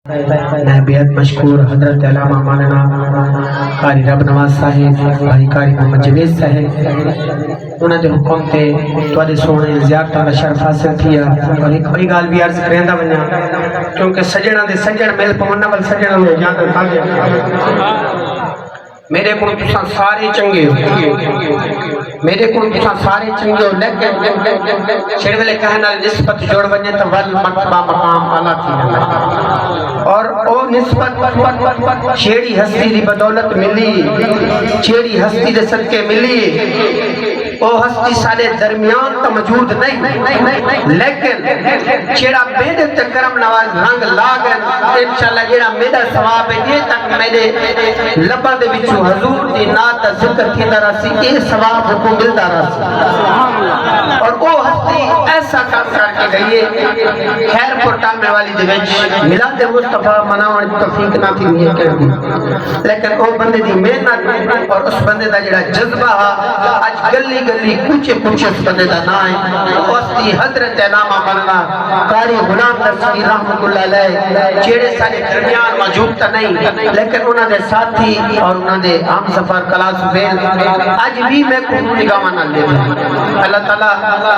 میں بہت مشکور حضرت علامہ مولانا قاری رب نواز صاحب بھائی قاری محمد جوید صاحب انہوں نے حکم تے تواڈے سونے زیارتاں دا شرف حاصل کیا اور ایک بڑی گل بھی عرض کریندا بنیا کیونکہ سجنا دے سجن مل پون نال سجنا ہو جاندے تھا میرے کو تساں سارے چنگے ہو میرے کو تساں سارے چنگے ہو لیکن چھڑ ویلے کہنا نسبت جوڑ ونجے تو ول مرتبہ مقام اعلی تھی جاندے اور او نسبت چھیڑی ہستی دی بدولت ملی چھیڑی ہستی دے صدقے ملی او ہستی سارے درمیان تو موجود نہیں لیکن چھیڑا میرے تے کرم نواز رنگ لاگن انشاءاللہ جیڑا میرا ثواب ہے یہ تک میرے لباں دے وچوں حضور دی نات دا ذکر تھیندا رہسی اے ثواب کو ملدا رہسی اور او ہستی ایسا کام کر کے گئی ہے خیر پور ٹالنے والی دے وچ میلاد مصطفیٰ مناون توفیق نہ تھی یہ کہہ دی لیکن او بندے دی محنت اور اس بندے دا جڑا جذبہ اج گلی گلی کچھ کچھ اس بندے دا نہ ہے واسطی حضرت علامہ مولانا قاری غلام نصیر رحمۃ اللہ علیہ چیڑے سارے درمیان موجود تا نہیں لیکن انہاں دے ساتھی اور انہاں دے ہم سفر کلاس فیل اج بھی میں کو نگاہ نہ لے اللہ تعالی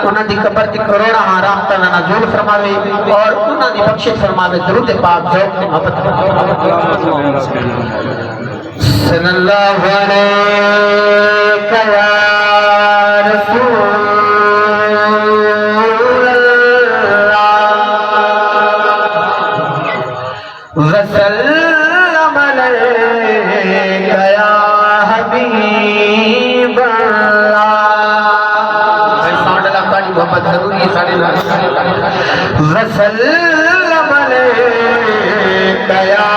انہاں دی قبر تے کروڑاں رحمتاں نازل فرماوے اور انہاں دی بخشش فرماوے درود پاک ذوق تے محبت صلی اللہ علیہ رسول وسلم علیک یا حبیب اللہ ساؤنڈ اللہ پانی محمد ضروری ہے سارے وسلم علیک یا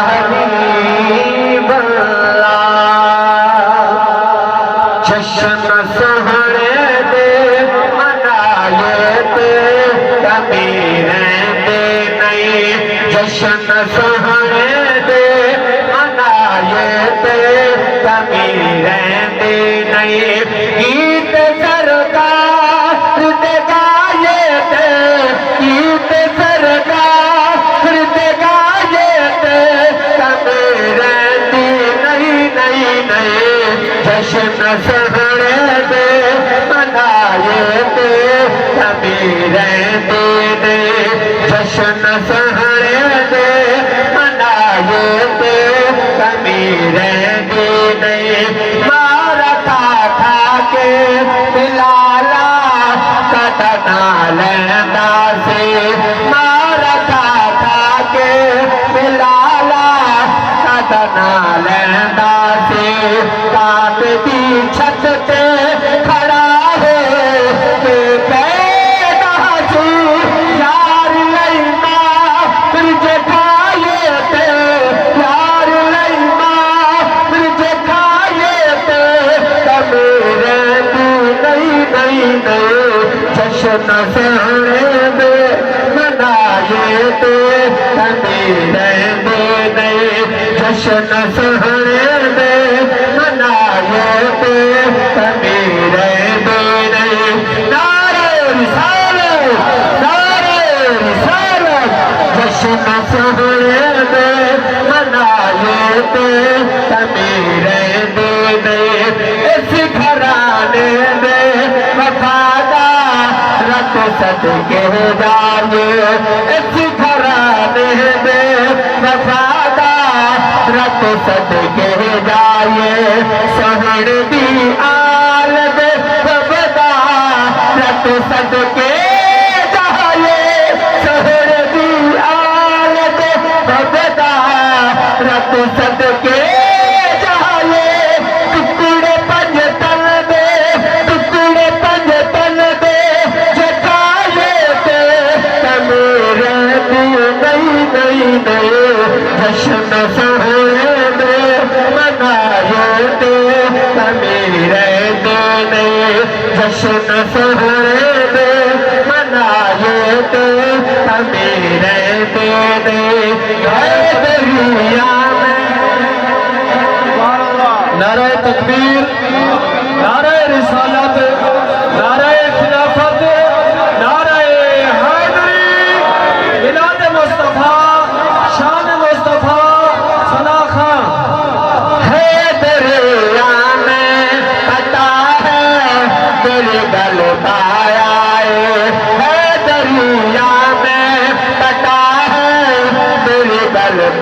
حبیب اللہ جشن سہرے دے منائے تے کمیرے دے نہیں جشن سہرے دے منائے تے کمیرے دے نہیں گیت سرکار دے گائے تے گیت سرکار دے گائے تے کمیرے دے نہیں جشن سہرے دے منائے تے کمیرے دے جشن سہرے دے منائے تے کمیرے دے مارا کھا کے بلالا کٹنا لیندا سے مارا کھا کے بلالا کٹنا لیندا سے کات دی چھت تے کھڑا ہے کہ پیدا سی یار لینا پھر جکھائے تے یار لینا پھر جکھائے تے کمیرے نہیں جشن سہرے دے منائے تے کمیرے نہیں جشن سہرے دے منائے تے کمیرے نہیں نعرہ رسالت جشن سہرے دے منائے تے کمیرے نہیں اس گھرانے دے وفادار رت صدقے جائے اس گھرانے دے وفادار رت صدقے جائے سہر دی آل دے وفادار رت صدقے جائے سہر دی آل دے وفادار رت صدقے جائے ٹکڑے پنج تن دے ٹکڑے پنج تن دے جکائے تے کمیرے نہیں جشن سہرے دے منائے تے کمیرے نہیں جشن سہرے دے منائے تے کمیرے نہیں دنیا میں نعرہ تکبیر نعرہ رسالت نعرہ خلافت نعرہ حیدری میلاد مصطفیٰ شاہ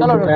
2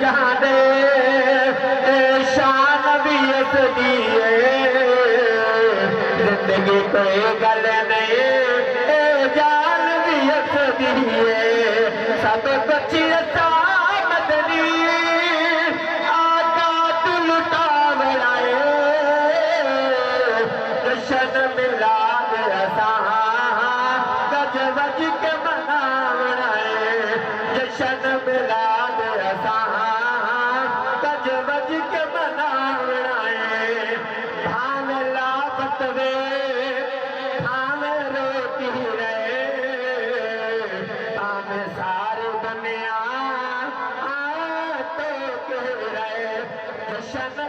جہاں دے شان بھی اس دیئے زندگی کوئی گل نہیں جان بھی اس دیئے سب کچھ ایسا مدنی آقا تو لٹا بڑھائے جشن ملاد اساں گج وج کے منا بڑھائے جشن ملاد اساں گج وج کے منا بڑھائے بھان لا بتوے بھان روتی رہے بھان ساری دنیا تو کہ رہے جشن